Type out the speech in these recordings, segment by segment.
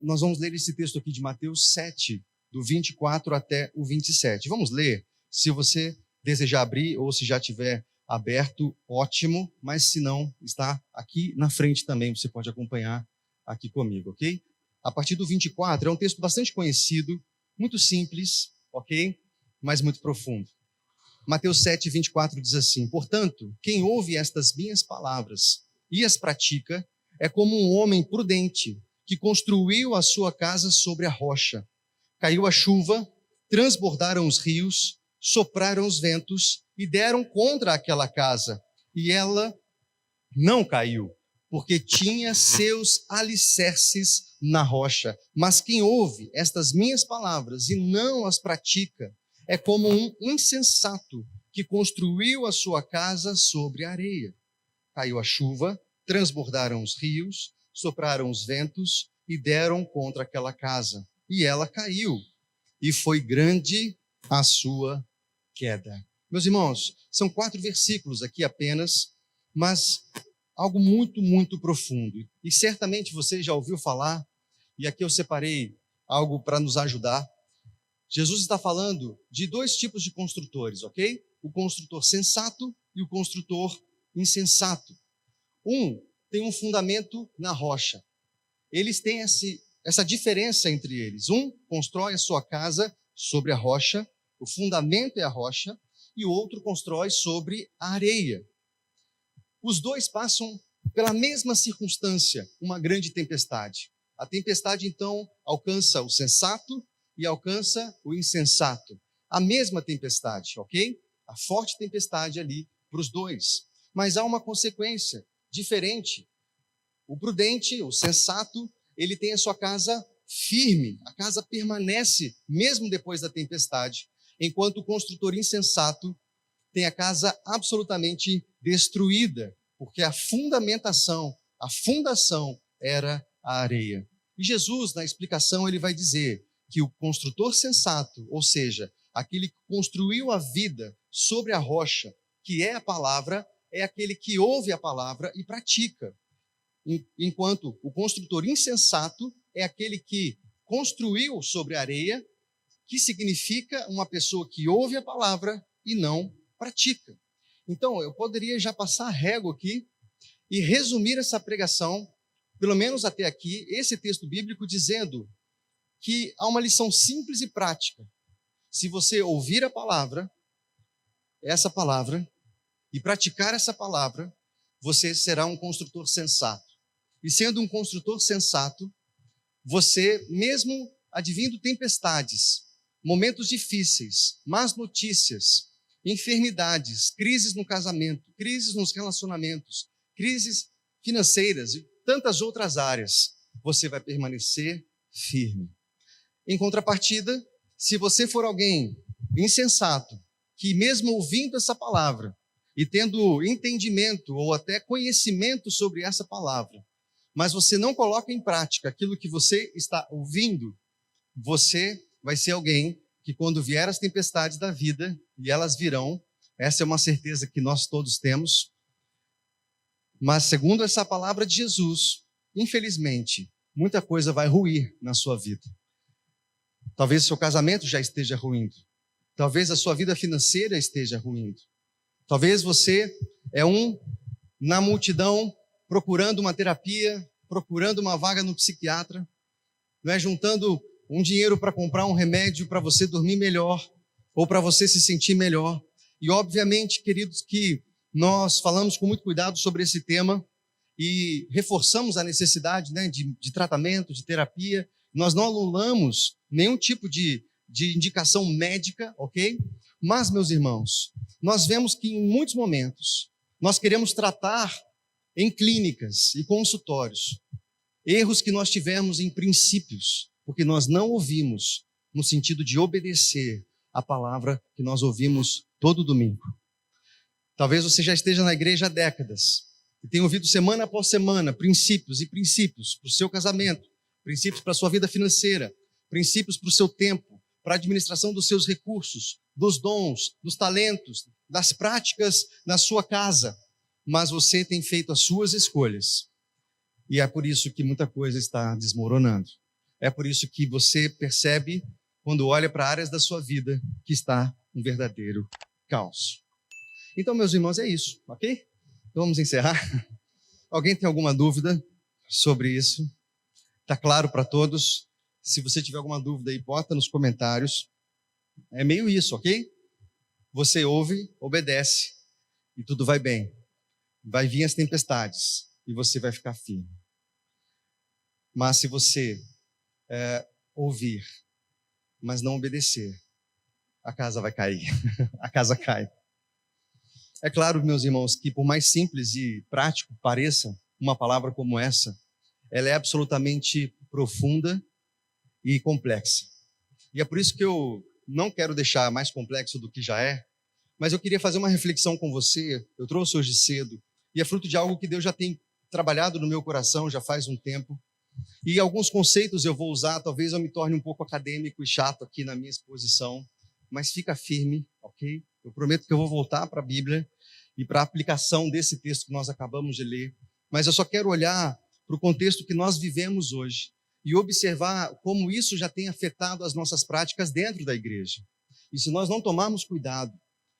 nós vamos ler esse texto aqui de Mateus 7, do 24 até o 27. Vamos ler? Se você desejar abrir ou se já tiver aberto, ótimo, mas se não, está aqui na frente também, você pode acompanhar aqui comigo, ok? A partir do 24, é um texto bastante conhecido, muito simples, ok? Mas muito profundo. Mateus 7, 24 diz assim: portanto, quem ouve estas minhas palavras e as pratica, é como um homem prudente que construiu a sua casa sobre a rocha. Caiu a chuva, transbordaram os rios, sopraram os ventos e deram contra aquela casa. E ela não caiu, porque tinha seus alicerces na rocha. Mas quem ouve estas minhas palavras e não as pratica, é como um insensato que construiu a sua casa sobre a areia. Caiu a chuva, transbordaram os rios, sopraram os ventos e deram contra aquela casa. E ela caiu, e foi grande a sua queda. Meus irmãos, são 4 versículos aqui apenas, mas algo muito, muito profundo. E certamente você já ouviu falar, e aqui eu separei algo para nos ajudar. Jesus está falando de 2 tipos de construtores, ok? O construtor sensato e o construtor insensato. Um tem um fundamento na rocha. Eles têm essa diferença entre eles. Um constrói a sua casa sobre a rocha, o fundamento é a rocha, e o outro constrói sobre a areia. Os dois passam pela mesma circunstância, uma grande tempestade. A tempestade, então, alcança o sensato e alcança o insensato. A mesma tempestade, ok? A forte tempestade ali para os dois. Mas há uma consequência diferente. O prudente, o sensato, ele tem a sua casa firme, a casa permanece mesmo depois da tempestade, enquanto o construtor insensato tem a casa absolutamente destruída, porque a fundação era a areia. E Jesus, na explicação, ele vai dizer que o construtor sensato, ou seja, aquele que construiu a vida sobre a rocha, que é a palavra, é aquele que ouve a palavra e pratica. Enquanto o construtor insensato é aquele que construiu sobre a areia, que significa uma pessoa que ouve a palavra e não pratica. Então, eu poderia já passar a régua aqui e resumir essa pregação, pelo menos até aqui, esse texto bíblico dizendo que há uma lição simples e prática. Se você ouvir a palavra, essa palavra, e praticar essa palavra, você será um construtor sensato. E sendo um construtor sensato, você, mesmo advindo tempestades, momentos difíceis, más notícias, enfermidades, crises no casamento, crises nos relacionamentos, crises financeiras e tantas outras áreas, você vai permanecer firme. Em contrapartida, se você for alguém insensato, que mesmo ouvindo essa palavra e tendo entendimento ou até conhecimento sobre essa palavra, mas você não coloca em prática aquilo que você está ouvindo, você vai ser alguém que quando vier as tempestades da vida, e elas virão, essa é uma certeza que nós todos temos, mas segundo essa palavra de Jesus, infelizmente, muita coisa vai ruir na sua vida. Talvez o seu casamento já esteja ruindo. Talvez a sua vida financeira esteja ruindo. Talvez você é na multidão procurando uma terapia, procurando uma vaga no psiquiatra, não é, juntando um dinheiro para comprar um remédio para você dormir melhor ou para você se sentir melhor. E obviamente, queridos, que nós falamos com muito cuidado sobre esse tema e reforçamos a necessidade, né, de tratamento, de terapia. Nós não anulamos nenhum tipo de indicação médica, ok? Mas, meus irmãos, nós vemos que em muitos momentos nós queremos tratar em clínicas e consultórios erros que nós tivemos em princípios, porque nós não ouvimos no sentido de obedecer a palavra que nós ouvimos todo domingo. Talvez você já esteja na igreja há décadas e tenha ouvido semana após semana princípios para o seu casamento, princípios para a sua vida financeira, princípios para o seu tempo, para a administração dos seus recursos, dos dons, dos talentos, das práticas na sua casa. Mas você tem feito as suas escolhas. E é por isso que muita coisa está desmoronando. É por isso que você percebe, quando olha para áreas da sua vida, que está um verdadeiro caos. Então, meus irmãos, é isso, ok? Então, vamos encerrar. Alguém tem alguma dúvida sobre isso? Está claro para todos? Se você tiver alguma dúvida aí, bota nos comentários. É meio isso, ok? Você ouve, obedece e tudo vai bem. Vai vir as tempestades e você vai ficar firme. Mas se você ouvir, mas não obedecer, a casa vai cair. A casa cai. É claro, meus irmãos, que por mais simples e prático pareça uma palavra como essa, ela é absolutamente profunda e complexa. E é por isso que eu não quero deixar mais complexo do que já é, mas eu queria fazer uma reflexão com você. Eu trouxe hoje cedo, e é fruto de algo que Deus já tem trabalhado no meu coração já faz um tempo. E alguns conceitos eu vou usar, talvez eu me torne um pouco acadêmico e chato aqui na minha exposição, mas fica firme, ok? Eu prometo que eu vou voltar para a Bíblia e para a aplicação desse texto que nós acabamos de ler, mas eu só quero olhar para o contexto que nós vivemos hoje e observar como isso já tem afetado as nossas práticas dentro da igreja. E se nós não tomarmos cuidado,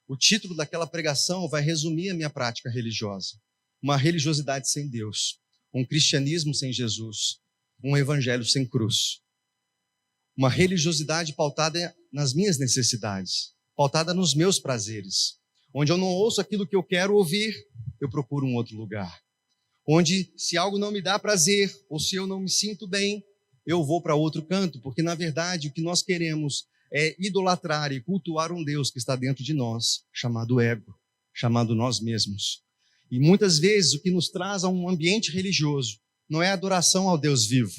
o título daquela pregação vai resumir a minha prática religiosa. Uma religiosidade sem Deus, um cristianismo sem Jesus, um evangelho sem cruz. Uma religiosidade pautada nas minhas necessidades, pautada nos meus prazeres, onde eu não ouço aquilo que eu quero ouvir, eu procuro um outro lugar. Onde, se algo não me dá prazer, ou se eu não me sinto bem, eu vou para outro canto, porque, na verdade, o que nós queremos é idolatrar e cultuar um Deus que está dentro de nós, chamado ego, chamado nós mesmos. E muitas vezes o que nos traz a um ambiente religioso não é adoração ao Deus vivo,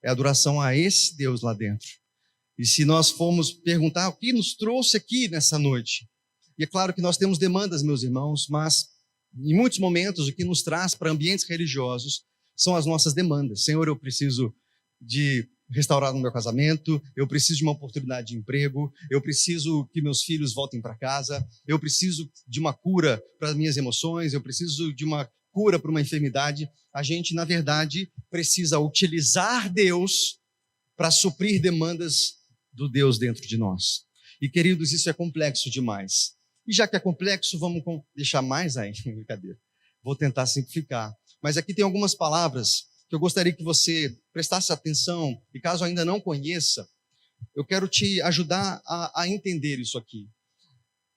é adoração a esse Deus lá dentro. E se nós formos perguntar o que nos trouxe aqui nessa noite, e é claro que nós temos demandas, meus irmãos, mas em muitos momentos o que nos traz para ambientes religiosos são as nossas demandas. Senhor, eu preciso de restaurar no meu casamento, eu preciso de uma oportunidade de emprego, eu preciso que meus filhos voltem para casa, eu preciso de uma cura para as minhas emoções, eu preciso de uma cura para uma enfermidade. A gente, na verdade, precisa utilizar Deus para suprir demandas do Deus dentro de nós. E, queridos, isso é complexo demais. E já que é complexo, vamos deixar mais aí, brincadeira. Vou tentar simplificar. Mas aqui tem algumas palavras que eu gostaria que você prestasse atenção, e caso ainda não conheça, eu quero te ajudar a entender isso aqui.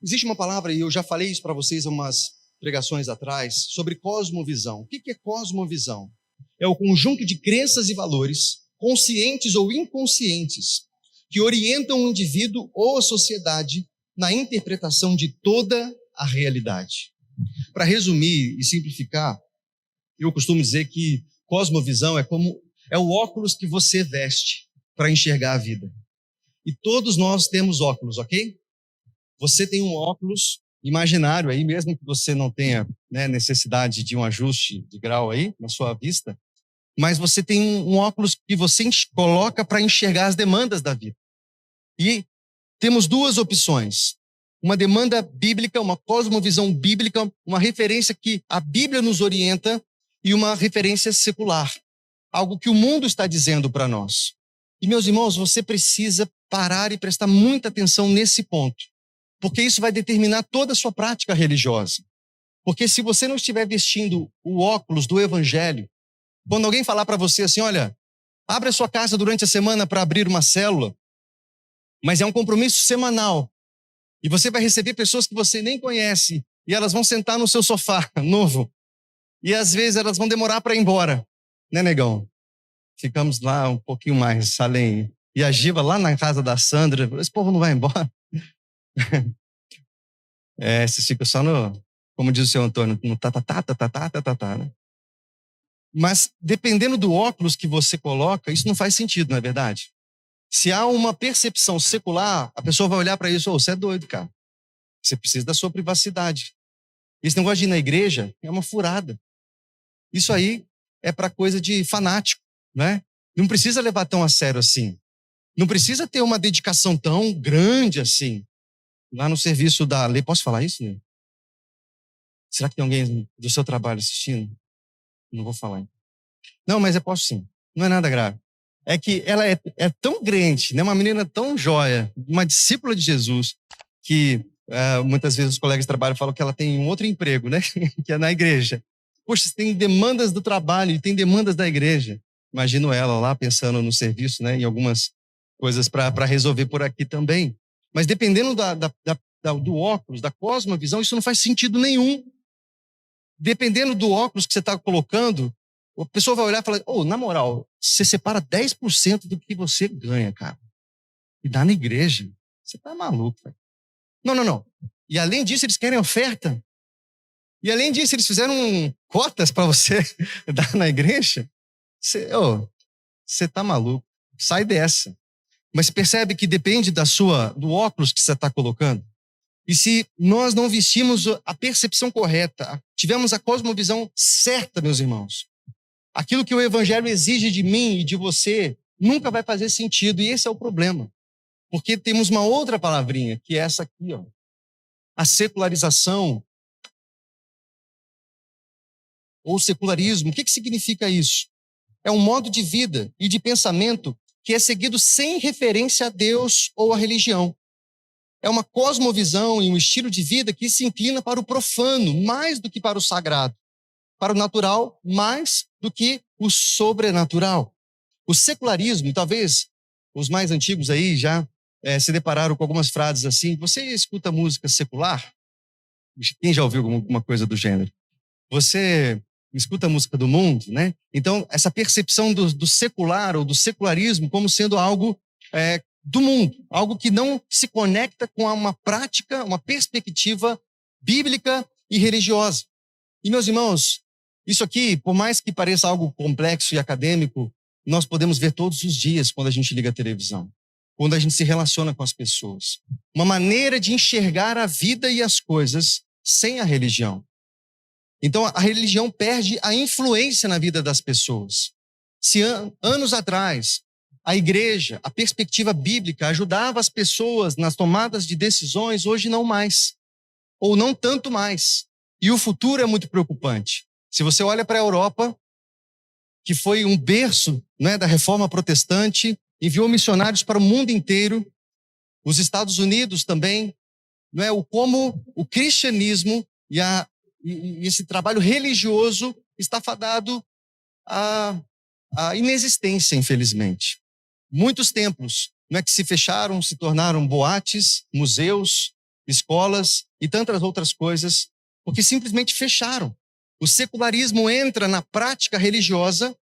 Existe uma palavra, e eu já falei isso para vocês há umas pregações atrás, sobre cosmovisão. O que é cosmovisão? É o conjunto de crenças e valores, conscientes ou inconscientes, que orientam o indivíduo ou a sociedade na interpretação de toda a realidade. Para resumir e simplificar, eu costumo dizer que cosmovisão é o óculos que você veste para enxergar a vida. E todos nós temos óculos, ok? Você tem um óculos imaginário aí, mesmo que você não tenha, né, necessidade de um ajuste de grau aí na sua vista, mas você tem um óculos que você coloca para enxergar as demandas da vida. E temos duas opções. Uma demanda bíblica, uma cosmovisão bíblica, uma referência que a Bíblia nos orienta, e uma referência secular, algo que o mundo está dizendo para nós. E, meus irmãos, você precisa parar e prestar muita atenção nesse ponto, porque isso vai determinar toda a sua prática religiosa. Porque se você não estiver vestindo o óculos do Evangelho, quando alguém falar para você assim, olha, abre a sua casa durante a semana para abrir uma célula, mas é um compromisso semanal, e você vai receber pessoas que você nem conhece, e elas vão sentar no seu sofá novo, e às vezes elas vão demorar para ir embora, né, negão? Ficamos lá um pouquinho mais além. E a Giva lá na casa da Sandra, esse povo não vai embora. Vocês ficam só no, como diz o seu Antônio, no tá, né? Mas dependendo do óculos que você coloca, isso não faz sentido, não é verdade? Se há uma percepção secular, a pessoa vai olhar para isso, você é doido, cara. Você precisa da sua privacidade. Esse negócio de ir na igreja é uma furada. Isso aí é para coisa de fanático, né? Não precisa levar tão a sério assim. Não precisa ter uma dedicação tão grande assim. Lá no serviço da lei, posso falar isso, né? Será que tem alguém do seu trabalho assistindo? Não vou falar. Não, mas eu posso sim. Não é nada grave. é que ela é tão crente, né? Uma menina tão joia, uma discípula de Jesus, que muitas vezes os colegas de trabalho falam que ela tem um outro emprego, né? Que é na igreja. Poxa, tem demandas do trabalho e tem demandas da igreja. Imagino ela lá pensando no serviço, né? Em algumas coisas para resolver por aqui também. Mas dependendo do óculos, da cosmovisão, isso não faz sentido nenhum. Dependendo do óculos que você está colocando, a pessoa vai olhar e falar, na moral, você separa 10% do que você ganha, cara. E dá na igreja. Você tá maluco, velho. Não. E além disso, eles querem oferta. E além disso, eles fizeram cotas para você dar na igreja. Você tá maluco. Sai dessa. Mas percebe que depende do óculos que você está colocando. E se nós não vestimos a percepção correta, tivemos a cosmovisão certa, meus irmãos, aquilo que o evangelho exige de mim e de você nunca vai fazer sentido. E esse é o problema. Porque temos uma outra palavrinha, que é essa aqui, ó. A secularização. Ou secularismo. O que significa isso? É um modo de vida e de pensamento que é seguido sem referência a Deus ou à religião. É uma cosmovisão e um estilo de vida que se inclina para o profano mais do que para o sagrado, para o natural mais do que o sobrenatural. O secularismo, talvez os mais antigos aí já se depararam com algumas frases assim. Você escuta música secular? Quem já ouviu alguma coisa do gênero? Você escuta a música do mundo, né? Então, essa percepção do secular ou do secularismo como sendo algo do mundo, algo que não se conecta com uma prática, uma perspectiva bíblica e religiosa. E, meus irmãos, isso aqui, por mais que pareça algo complexo e acadêmico, nós podemos ver todos os dias quando a gente liga a televisão, quando a gente se relaciona com as pessoas. Uma maneira de enxergar a vida e as coisas sem a religião. Então, a religião perde a influência na vida das pessoas. Se anos atrás, a igreja, a perspectiva bíblica ajudava as pessoas nas tomadas de decisões, hoje não mais. Ou não tanto mais. E o futuro é muito preocupante. Se você olha para a Europa, que foi um berço, né, da reforma protestante, enviou missionários para o mundo inteiro, os Estados Unidos também, não é, como o cristianismo e esse trabalho religioso está fadado à inexistência, infelizmente. Muitos templos, não é, que se fecharam, se tornaram boates, museus, escolas e tantas outras coisas, porque simplesmente fecharam. O secularismo entra na prática religiosa,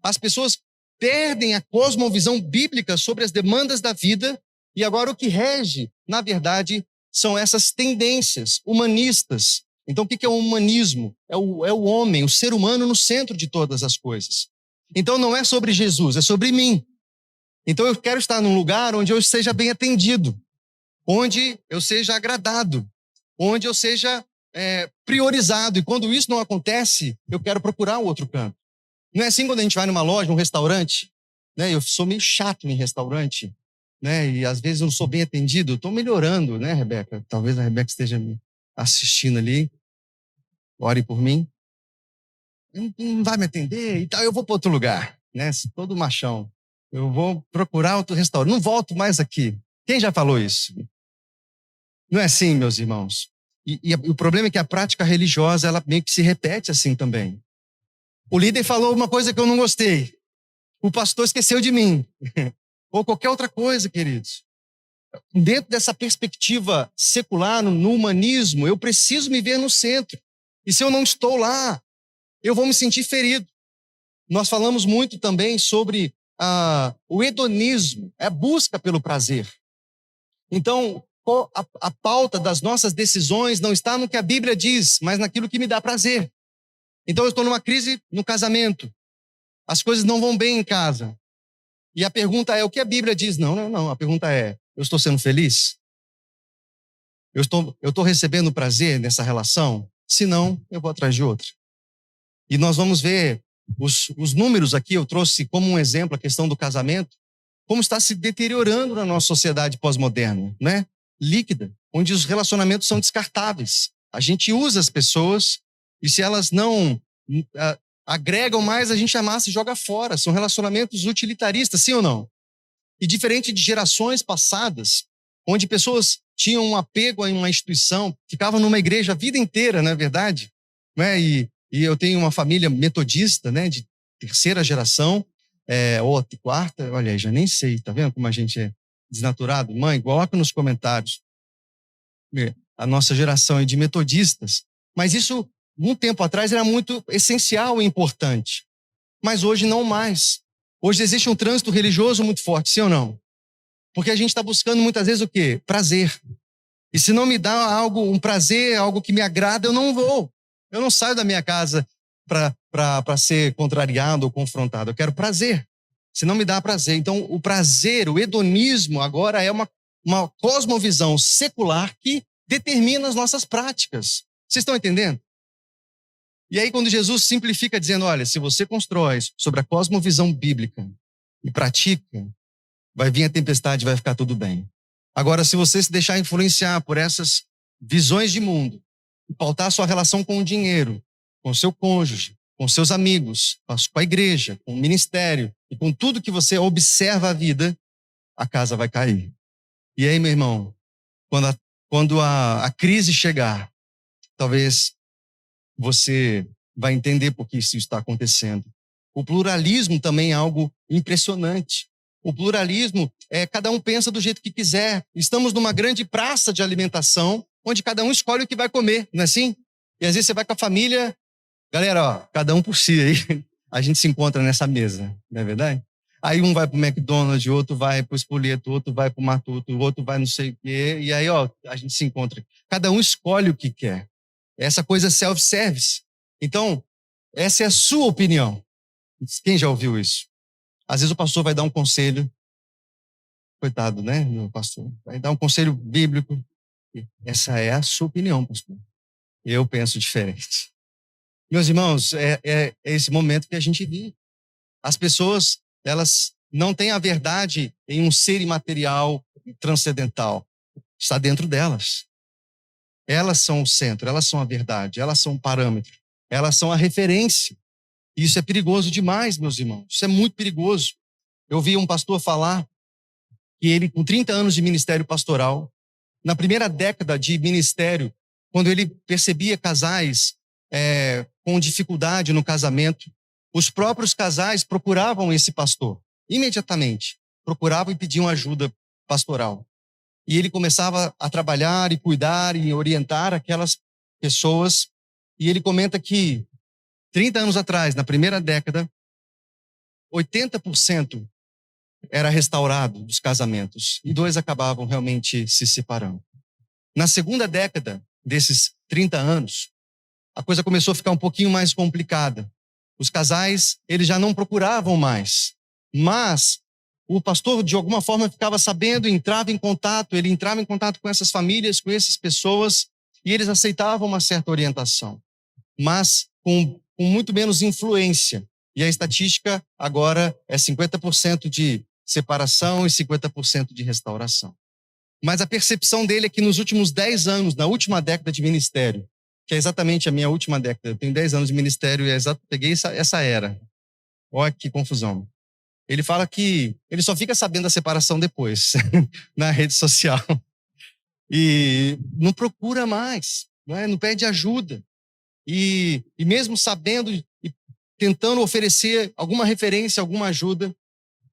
as pessoas perdem a cosmovisão bíblica sobre as demandas da vida, e agora o que rege, na verdade, são essas tendências humanistas. Então, o que é o humanismo? É o homem, o ser humano no centro de todas as coisas. Então, não é sobre Jesus, é sobre mim. Então, eu quero estar num lugar onde eu seja bem atendido, onde eu seja agradado, onde eu seja priorizado. E quando isso não acontece, eu quero procurar um outro canto. Não é assim quando a gente vai numa loja, num restaurante, né? Eu sou meio chato em restaurante, né? E às vezes eu não sou bem atendido. Estou melhorando, né, Rebeca? Talvez a Rebeca esteja me assistindo ali. Ore por mim. Não vai me atender e tal, eu vou para outro lugar, né? Todo machão. Eu vou procurar outro restaurante. Não volto mais aqui. Quem já falou isso? Não é assim, meus irmãos. E o problema é que a prática religiosa, ela meio que se repete assim também. O líder falou uma coisa que eu não gostei. O pastor esqueceu de mim. Ou qualquer outra coisa, queridos. Dentro dessa perspectiva secular, no humanismo, eu preciso me ver no centro. E se eu não estou lá, eu vou me sentir ferido. Nós falamos muito também sobre o hedonismo, a busca pelo prazer. Então, a pauta das nossas decisões não está no que a Bíblia diz, mas naquilo que me dá prazer. Então, eu estou numa crise no casamento. As coisas não vão bem em casa. E a pergunta é, o que a Bíblia diz? Não. A pergunta é, eu estou sendo feliz? Eu estou recebendo prazer nessa relação? Se não, eu vou atrás de outra. E nós vamos ver os números aqui, eu trouxe como um exemplo a questão do casamento, como está se deteriorando na nossa sociedade pós-moderna, né? Líquida, onde os relacionamentos são descartáveis. A gente usa as pessoas e se elas não agregam mais, a gente amassa e joga fora. São relacionamentos utilitaristas, sim ou não? E diferente de gerações passadas, onde pessoas tinham um apego a uma instituição, ficavam numa igreja a vida inteira, não é verdade? Né? E eu tenho uma família metodista, né, de terceira geração, ou quarta, olha aí, já nem sei, tá vendo como a gente é desnaturado? Mãe, coloca nos comentários. A nossa geração é de metodistas, mas isso, um tempo atrás, era muito essencial e importante. Mas hoje não mais. Hoje existe um trânsito religioso muito forte, sim ou não? Porque a gente está buscando muitas vezes o quê? Prazer. E se não me dá algo, um prazer, algo que me agrada, eu não vou. Eu não saio da minha casa para ser contrariado ou confrontado. Eu quero prazer. Se não me dá prazer. Então, o prazer, o hedonismo, agora é uma cosmovisão secular que determina as nossas práticas. Vocês estão entendendo? E aí, quando Jesus simplifica dizendo, olha, se você constrói sobre a cosmovisão bíblica e pratica, vai vir a tempestade, vai ficar tudo bem. Agora, se você se deixar influenciar por essas visões de mundo e pautar a sua relação com o dinheiro, com o seu cônjuge, com seus amigos, com a igreja, com o ministério e com tudo que você observa a vida, a casa vai cair. E aí, meu irmão, quando a crise chegar, talvez você vai entender por que isso está acontecendo. O pluralismo também é algo impressionante. O pluralismo cada um pensa do jeito que quiser. Estamos numa grande praça de alimentação, onde cada um escolhe o que vai comer, não é assim? E às vezes você vai com a família, galera, ó, cada um por si aí, a gente se encontra nessa mesa, não é verdade? Aí um vai pro McDonald's, outro vai pro Espoleto, outro vai pro Matuto, outro vai não sei o quê, e aí, ó, a gente se encontra. Cada um escolhe o que quer. Essa coisa self-service. Então, essa é a sua opinião. Quem já ouviu isso? Às vezes o pastor vai dar um conselho, coitado, né, meu pastor? Vai dar um conselho bíblico. Essa é a sua opinião, pastor. Eu penso diferente. Meus irmãos, é esse momento que a gente vive. As pessoas, elas não têm a verdade em um ser imaterial transcendental. Está dentro delas. Elas são o centro, elas são a verdade, elas são o parâmetro, elas são a referência. E isso é perigoso demais, meus irmãos. Isso é muito perigoso. Eu vi um pastor falar que ele, com 30 anos de ministério pastoral, na primeira década de ministério, quando ele percebia casais com dificuldade no casamento, os próprios casais procuravam esse pastor, imediatamente. Procuravam e pediam ajuda pastoral. E ele começava a trabalhar e cuidar e orientar aquelas pessoas. E ele comenta que 30 anos atrás, na primeira década, 80% era restaurado dos casamentos e 2 acabavam realmente se separando. Na segunda década desses 30 anos, a coisa começou a ficar um pouquinho mais complicada. Os casais, eles já não procuravam mais, mas o pastor, de alguma forma, ficava sabendo, ele entrava em contato com essas famílias, com essas pessoas, e eles aceitavam uma certa orientação, mas com muito menos influência. E a estatística agora é 50% de separação e 50% de restauração. Mas a percepção dele é que nos últimos 10 anos, na última década de ministério, que é exatamente a minha última década, eu tenho 10 anos de ministério e peguei essa era. Olha que confusão. Ele fala que ele só fica sabendo da separação depois, na rede social. E não procura mais, não pede ajuda. E mesmo sabendo e tentando oferecer alguma referência, alguma ajuda,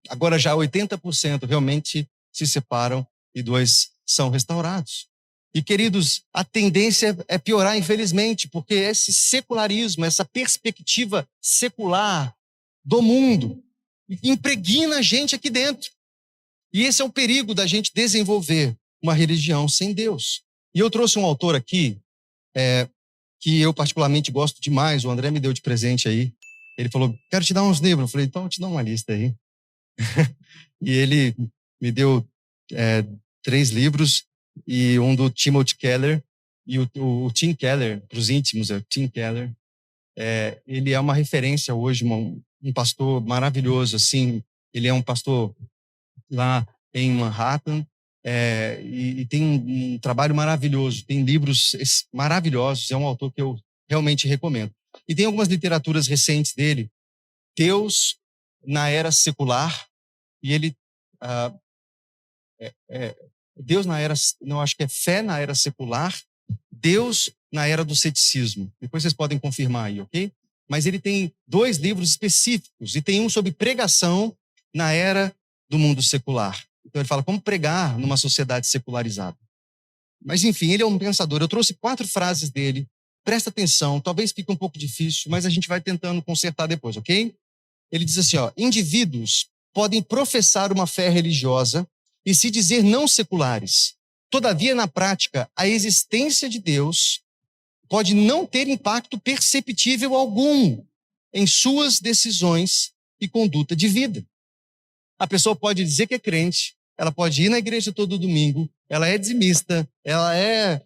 agora já 80% realmente se separam e 2 são restaurados. E, queridos, a tendência é piorar, infelizmente, porque esse secularismo, essa perspectiva secular do mundo, impregna a gente aqui dentro. E esse é o perigo da gente desenvolver uma religião sem Deus. E eu trouxe um autor aqui, que eu particularmente gosto demais, o André me deu de presente aí. Ele falou, quero te dar uns livros. Eu falei, então eu te dou uma lista aí. E ele me deu 3 livros, e um do Timothy Keller, e o Tim Keller, para os íntimos, é o Tim Keller. Ele é uma referência hoje, um pastor maravilhoso, assim. Ele é um pastor lá em Manhattan, e tem um trabalho maravilhoso, tem livros maravilhosos, é um autor que eu realmente recomendo. E tem algumas literaturas recentes dele, Deus na era secular, e ele... Deus na era... Não, acho que é Fé na era secular, Deus na era do ceticismo. Depois vocês podem confirmar aí, ok? Mas ele tem 2 livros específicos, e tem um sobre pregação na era do mundo secular. Então ele fala como pregar numa sociedade secularizada. Mas enfim, ele é um pensador. Eu trouxe 4 frases dele. Presta atenção, talvez fique um pouco difícil, mas a gente vai tentando consertar depois, ok? Ele diz assim, indivíduos podem professar uma fé religiosa e se dizer não seculares. Todavia, na prática, a existência de Deus pode não ter impacto perceptível algum em suas decisões e conduta de vida. A pessoa pode dizer que é crente, ela pode ir na igreja todo domingo, ela é dizimista, ela é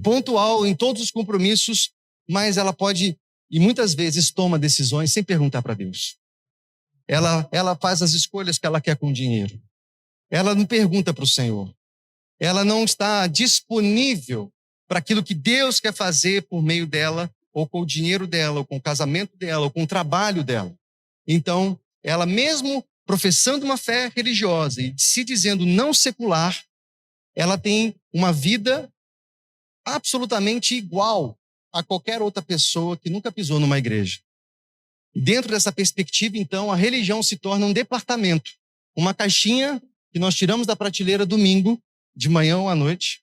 pontual em todos os compromissos, mas ela pode, e muitas vezes, toma decisões sem perguntar para Deus. Ela faz as escolhas que ela quer com o dinheiro. Ela não pergunta para o Senhor. Ela não está disponível para aquilo que Deus quer fazer por meio dela, ou com o dinheiro dela, ou com o casamento dela, ou com o trabalho dela. Então, ela mesmo professando uma fé religiosa e se dizendo não secular, ela tem uma vida absolutamente igual a qualquer outra pessoa que nunca pisou numa igreja. Dentro dessa perspectiva, então, a religião se torna um departamento, uma caixinha que nós tiramos da prateleira domingo, de manhã ou à noite,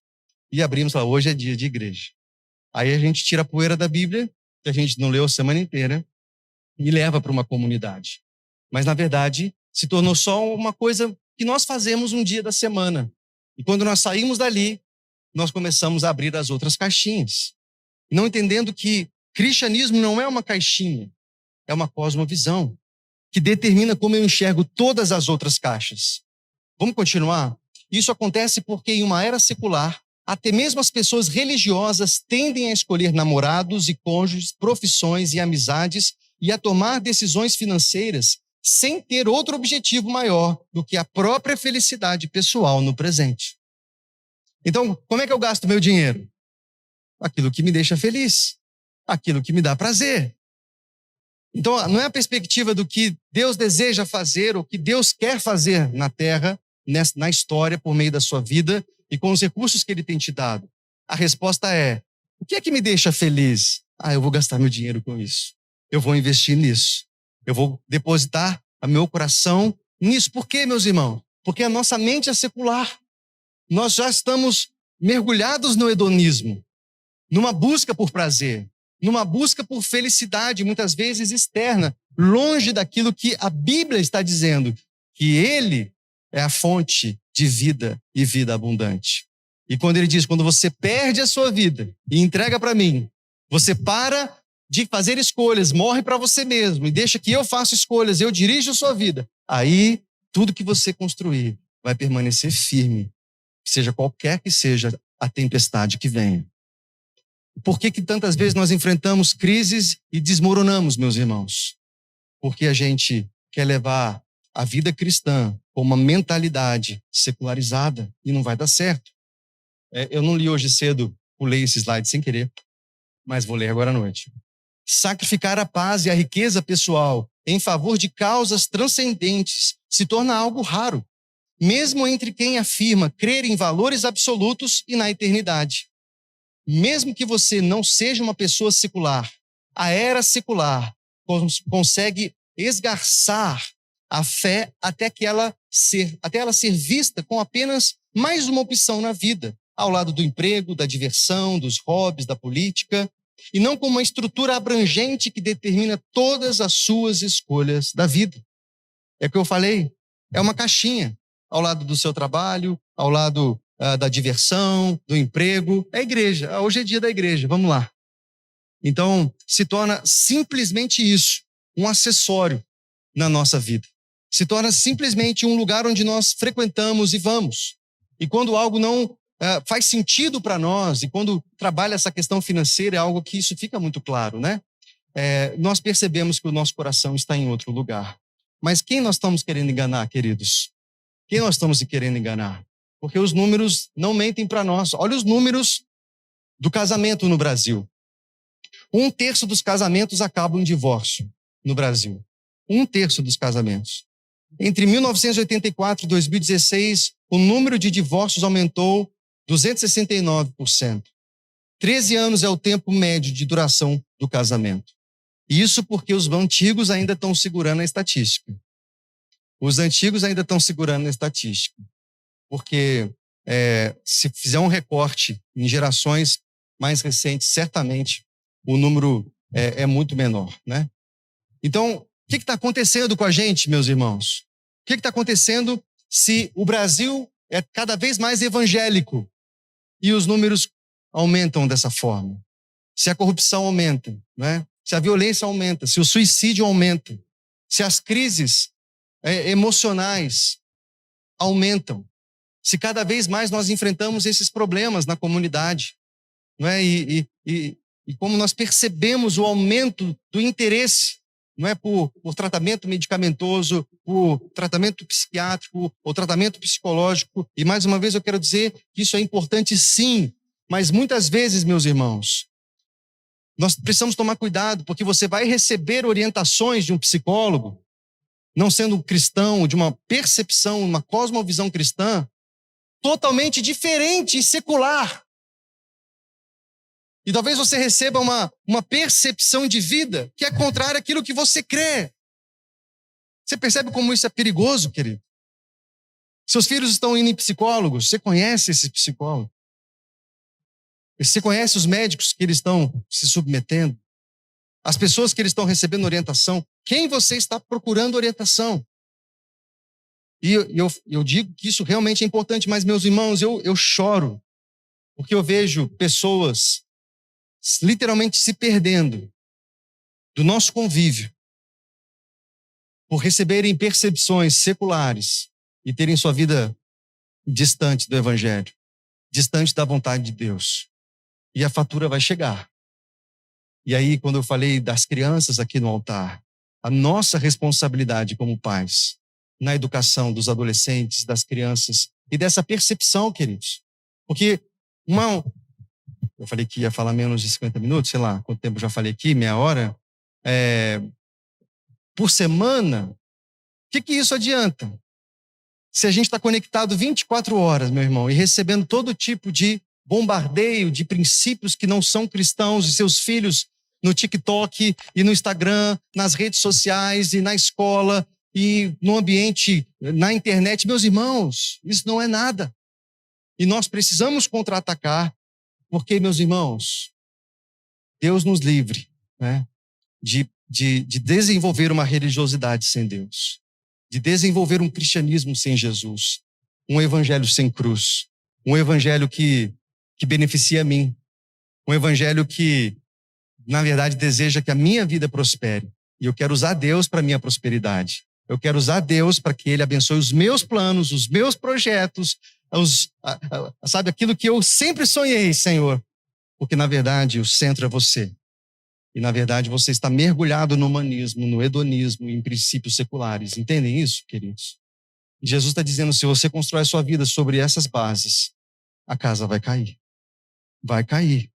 e abrimos lá, hoje é dia de igreja. Aí a gente tira a poeira da Bíblia, que a gente não leu a semana inteira, e leva para uma comunidade. Mas, na verdade, se tornou só uma coisa que nós fazemos um dia da semana. E quando nós saímos dali, nós começamos a abrir as outras caixinhas. Não entendendo que cristianismo não é uma caixinha, é uma cosmovisão que determina como eu enxergo todas as outras caixas. Vamos continuar? Isso acontece porque em uma era secular, até mesmo as pessoas religiosas tendem a escolher namorados e cônjuges, profissões e amizades e a tomar decisões financeiras sem ter outro objetivo maior do que a própria felicidade pessoal no presente. Então, como é que eu gasto meu dinheiro? Aquilo que me deixa feliz, aquilo que me dá prazer. Então, não é a perspectiva do que Deus deseja fazer, ou que Deus quer fazer na terra, na história, por meio da sua vida e com os recursos que Ele tem te dado. A resposta é, o que é que me deixa feliz? Eu vou gastar meu dinheiro com isso. Eu vou investir nisso. Eu vou depositar o meu coração nisso. Por quê, meus irmãos? Porque a nossa mente é secular. Nós já estamos mergulhados no hedonismo, numa busca por prazer, numa busca por felicidade, muitas vezes externa, longe daquilo que a Bíblia está dizendo, que Ele é a fonte de vida e vida abundante. E quando Ele diz, quando você perde a sua vida e entrega para mim, você para de fazer escolhas, morre para você mesmo e deixa que eu faça escolhas, eu dirijo a sua vida, aí tudo que você construir vai permanecer firme, seja qualquer que seja a tempestade que venha. Por que tantas vezes nós enfrentamos crises e desmoronamos, meus irmãos? Porque a gente quer levar a vida cristã com uma mentalidade secularizada e não vai dar certo. Eu não li hoje cedo, pulei esse slide sem querer, mas vou ler agora à noite. Sacrificar a paz e a riqueza pessoal em favor de causas transcendentes se torna algo raro, mesmo entre quem afirma crer em valores absolutos e na eternidade. Mesmo que você não seja uma pessoa secular, a era secular consegue esgarçar a fé até ela ser vista com apenas mais uma opção na vida, ao lado do emprego, da diversão, dos hobbies, da política, e não como uma estrutura abrangente que determina todas as suas escolhas da vida. É o que eu falei, é uma caixinha ao lado do seu trabalho, ao lado da diversão, do emprego. É a igreja, hoje é dia da igreja, vamos lá. Então, se torna simplesmente isso, um acessório na nossa vida. Se torna simplesmente um lugar onde nós frequentamos e vamos. E quando algo não faz sentido para nós, e quando trabalha essa questão financeira, é algo que isso fica muito claro, né? Nós percebemos que o nosso coração está em outro lugar. Mas quem nós estamos querendo enganar, queridos? Quem nós estamos querendo enganar? Porque os números não mentem para nós. Olha os números do casamento no Brasil. 1/3 dos casamentos acabam em divórcio no Brasil. 1/3 dos casamentos. Entre 1984 e 2016, o número de divórcios aumentou 269%. 13 anos é o tempo médio de duração do casamento. Isso porque os antigos ainda estão segurando a estatística. Os antigos ainda estão segurando a estatística. Porque se fizer um recorte em gerações mais recentes, certamente o número é muito menor, né? Então, o que está acontecendo com a gente, meus irmãos? O que está acontecendo se o Brasil é cada vez mais evangélico e os números aumentam dessa forma? Se a corrupção aumenta, né? Se a violência aumenta, se o suicídio aumenta, se as crises emocionais aumentam, se cada vez mais nós enfrentamos esses problemas na comunidade, não é? E como nós percebemos o aumento do interesse, não é, por tratamento medicamentoso, por tratamento psiquiátrico ou tratamento psicológico. E mais uma vez eu quero dizer que isso é importante sim, mas muitas vezes, meus irmãos, nós precisamos tomar cuidado, porque você vai receber orientações de um psicólogo, não sendo um cristão, de uma percepção, uma cosmovisão cristã, totalmente diferente e secular. E talvez você receba uma percepção de vida que é contrária àquilo que você crê. Você percebe como isso é perigoso, querido? Seus filhos estão indo em psicólogos, você conhece esse psicólogo? Você conhece os médicos que eles estão se submetendo? As pessoas que eles estão recebendo orientação? Quem você está procurando orientação? E eu digo que isso realmente é importante, mas, meus irmãos, eu choro, porque eu vejo pessoas literalmente se perdendo do nosso convívio por receberem percepções seculares e terem sua vida distante do Evangelho, distante da vontade de Deus. E a fatura vai chegar. E aí, quando eu falei das crianças aqui no altar, a nossa responsabilidade como pais na educação dos adolescentes, das crianças e dessa percepção, queridos. Porque eu falei que ia falar menos de 50 minutos, sei lá quanto tempo eu já falei aqui, meia hora. Por semana, o que isso adianta? Se a gente está conectado 24 horas, meu irmão, e recebendo todo tipo de bombardeio de princípios que não são cristãos, e seus filhos no TikTok e no Instagram, nas redes sociais e na escola e no ambiente, na internet. Meus irmãos, isso não é nada. E nós precisamos contra-atacar, porque, meus irmãos, Deus nos livre, né, de desenvolver uma religiosidade sem Deus, de desenvolver um cristianismo sem Jesus, um evangelho sem cruz, um evangelho que beneficia a mim, um evangelho que, na verdade, deseja que a minha vida prospere. E eu quero usar Deus para a minha prosperidade. Eu quero usar Deus para que Ele abençoe os meus planos, os meus projetos, sabe, aquilo que eu sempre sonhei, Senhor. Porque, na verdade, o centro é você. E, na verdade, você está mergulhado no humanismo, no hedonismo, em princípios seculares. Entendem isso, queridos? E Jesus está dizendo, se você constrói a sua vida sobre essas bases, a casa vai cair. Vai cair.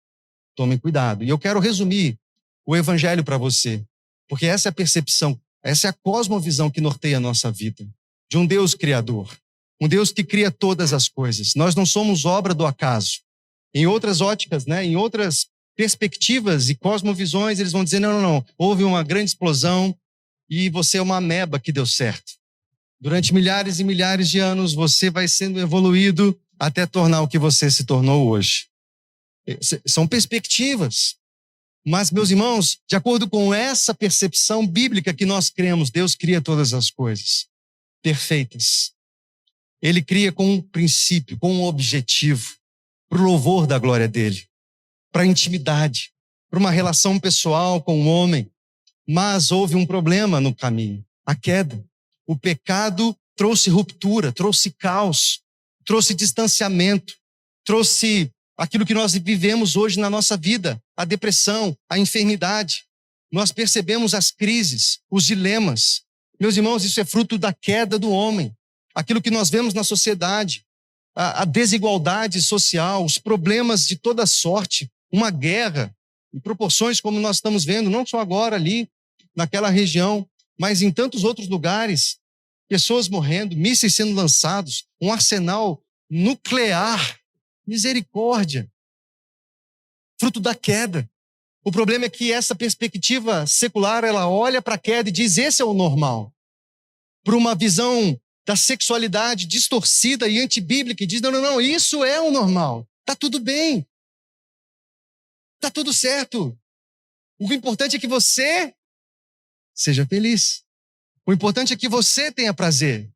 Tomem cuidado. E eu quero resumir o evangelho para você, porque essa é a percepção, essa é a cosmovisão que norteia a nossa vida, de um Deus criador, um Deus que cria todas as coisas. Nós não somos obra do acaso. Em outras óticas, né, em outras perspectivas e cosmovisões, eles vão dizer, não, houve uma grande explosão e você é uma ameba que deu certo. Durante milhares e milhares de anos, você vai sendo evoluído até tornar o que você se tornou hoje. São perspectivas. Mas, meus irmãos, de acordo com essa percepção bíblica que nós cremos, Deus cria todas as coisas perfeitas. Ele cria com um princípio, com um objetivo, para o louvor da glória dele, para a intimidade, para uma relação pessoal com o homem. Mas houve um problema no caminho, a queda. O pecado trouxe ruptura, trouxe caos, trouxe distanciamento, trouxe aquilo que nós vivemos hoje na nossa vida, a depressão, a enfermidade. Nós percebemos as crises, os dilemas. Meus irmãos, isso é fruto da queda do homem. Aquilo que nós vemos na sociedade, a desigualdade social, os problemas de toda sorte, uma guerra, em proporções como nós estamos vendo, não só agora ali, naquela região, mas em tantos outros lugares, pessoas morrendo, mísseis sendo lançados, um arsenal nuclear, misericórdia, fruto da queda. O problema é que essa perspectiva secular, ela olha para a queda e diz, esse é o normal. Para uma visão da sexualidade distorcida e antibíblica, e diz, não, isso é o normal. Está tudo bem. Está tudo certo. O importante é que você seja feliz. O importante é que você tenha prazer.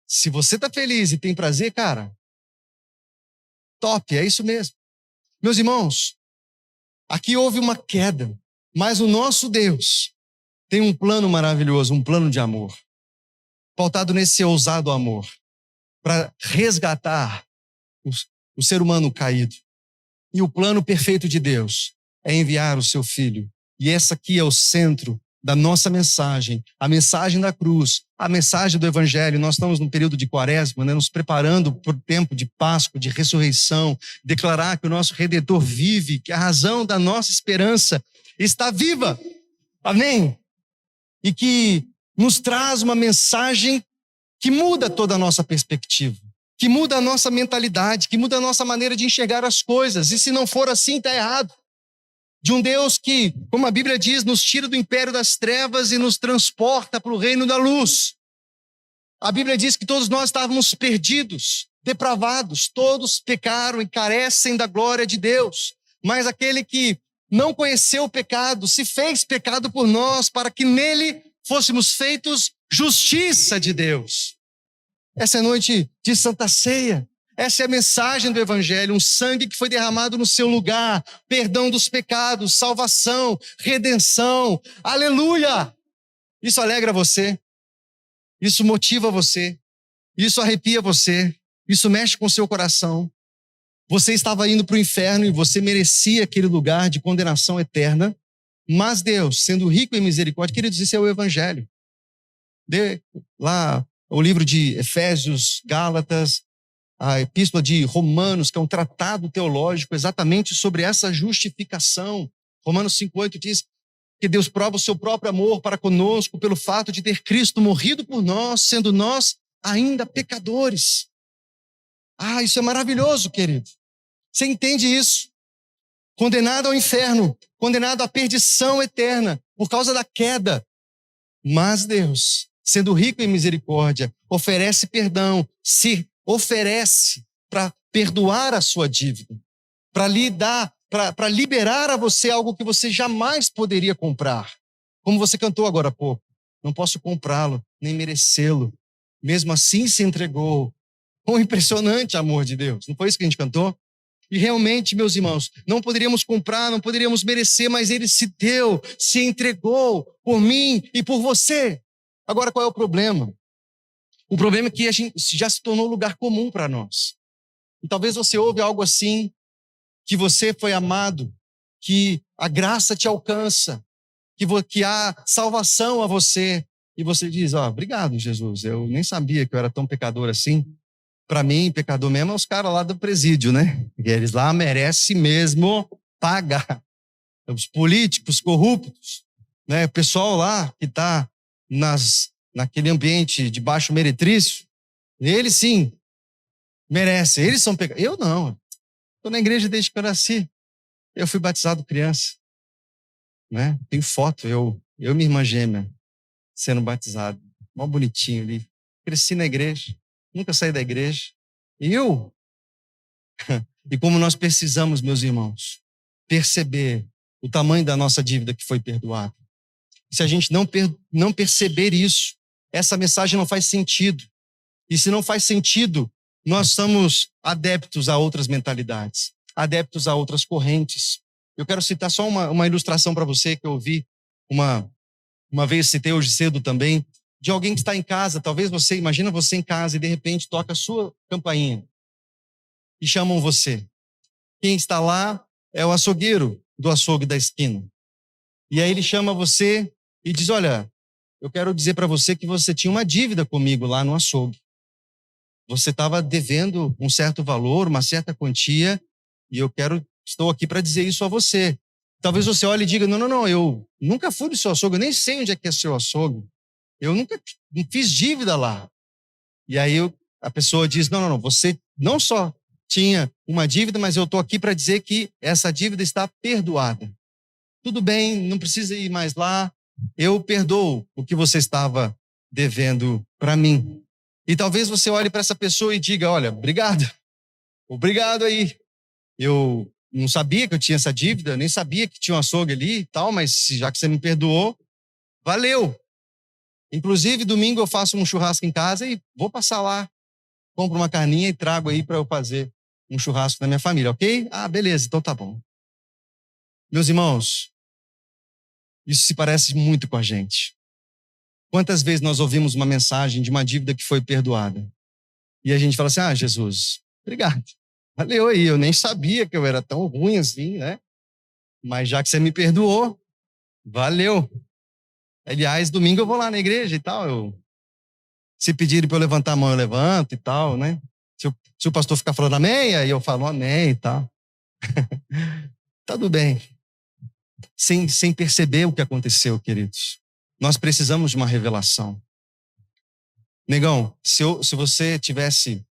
Se você está feliz e tem prazer, cara, top, é isso mesmo. Meus irmãos, aqui houve uma queda, mas o nosso Deus tem um plano maravilhoso, um plano de amor, pautado nesse ousado amor, para resgatar o ser humano caído. E o plano perfeito de Deus é enviar o seu Filho. E essa aqui é o centro da nossa mensagem, a mensagem da cruz, a mensagem do Evangelho. Nós estamos num período de Quaresma, né, nos preparando para o tempo de Páscoa, de ressurreição, declarar que o nosso Redentor vive, que a razão da nossa esperança está viva. Amém? E que nos traz uma mensagem que muda toda a nossa perspectiva, que muda a nossa mentalidade, que muda a nossa maneira de enxergar as coisas. E se não for assim, está errado. De um Deus que, como a Bíblia diz, nos tira do império das trevas e nos transporta para o reino da luz. A Bíblia diz que todos nós estávamos perdidos, depravados, todos pecaram e carecem da glória de Deus. Mas aquele que não conheceu o pecado, se fez pecado por nós, para que nele fôssemos feitos justiça de Deus. Essa é a noite de Santa Ceia. Essa é a mensagem do Evangelho, um sangue que foi derramado no seu lugar, perdão dos pecados, salvação, redenção, aleluia! Isso alegra você, isso motiva você, isso arrepia você, isso mexe com o seu coração. Você estava indo para o inferno e você merecia aquele lugar de condenação eterna, mas Deus, sendo rico em misericórdia, queridos, isso é o Evangelho. Dê lá o livro de Efésios, Gálatas, a epístola de Romanos, que é um tratado teológico exatamente sobre essa justificação. Romanos 5,8 diz que Deus prova o seu próprio amor para conosco pelo fato de ter Cristo morrido por nós, sendo nós ainda pecadores. Isso é maravilhoso, querido. Você entende isso? Condenado ao inferno, condenado à perdição eterna por causa da queda. Mas Deus, sendo rico em misericórdia, oferece perdão, se oferece para perdoar a sua dívida, para lhe dar, para liberar a você algo que você jamais poderia comprar. Como você cantou agora há pouco. Não posso comprá-lo, nem merecê-lo. Mesmo assim se entregou. Um impressionante amor de Deus. Não foi isso que a gente cantou? E realmente, meus irmãos, não poderíamos comprar, não poderíamos merecer, mas Ele se deu, se entregou por mim e por você. Agora, qual é o problema? O problema é que a gente já se tornou lugar comum para nós. E talvez você ouve algo assim, que você foi amado, que a graça te alcança, que há salvação a você. E você diz, obrigado, Jesus, eu nem sabia que eu era tão pecador assim. Para mim, pecador mesmo é os caras lá do presídio, né? E eles lá merecem mesmo pagar. Os políticos corruptos, né? O pessoal lá que está naquele ambiente de baixo meretrício, eles sim merecem, eles são pecadores. Eu não, estou na igreja desde que eu nasci. Eu fui batizado criança, né? Tem foto, eu e minha irmã gêmea sendo batizado, mó bonitinho ali. Cresci na igreja, nunca saí da igreja. E como nós precisamos, meus irmãos, perceber o tamanho da nossa dívida que foi perdoada. Se a gente não perceber isso, essa mensagem não faz sentido. E se não faz sentido, nós somos adeptos a outras mentalidades, adeptos a outras correntes. Eu quero citar só uma ilustração para você que eu ouvi uma vez, citei hoje cedo também, de alguém que está em casa. Talvez imagina você em casa e de repente toca a sua campainha e chamam você. Quem está lá é o açougueiro do açougue da esquina. E aí ele chama você e diz, olha, eu quero dizer para você que você tinha uma dívida comigo lá no açougue. Você estava devendo um certo valor, uma certa quantia, e estou aqui para dizer isso a você. Talvez você olhe e diga, não, eu nunca fui do seu açougue, eu nem sei onde é que é seu açougue. Eu nunca fiz dívida lá. E aí a pessoa diz, não, você não só tinha uma dívida, mas eu estou aqui para dizer que essa dívida está perdoada. Tudo bem, não precisa ir mais lá, eu perdoo o que você estava devendo para mim. E talvez você olhe para essa pessoa e diga, olha, obrigado aí. Eu não sabia que eu tinha essa dívida, nem sabia que tinha um açougue ali e tal, mas já que você me perdoou, valeu. Inclusive, domingo eu faço um churrasco em casa e vou passar lá, compro uma carninha e trago aí para eu fazer um churrasco na minha família, ok? Ah, beleza, então tá bom. Meus irmãos, isso se parece muito com a gente. Quantas vezes nós ouvimos uma mensagem de uma dívida que foi perdoada? E a gente fala assim, Jesus, obrigado. Valeu aí, eu nem sabia que eu era tão ruim assim, né? Mas já que você me perdoou, valeu. Aliás, domingo eu vou lá na igreja e tal. Se pedirem para eu levantar a mão, eu levanto e tal, né? Se o pastor ficar falando amém, aí eu falo amém e tal. Tá tudo bem. Sem perceber o que aconteceu, queridos. Nós precisamos de uma revelação. Negão, se você tivesse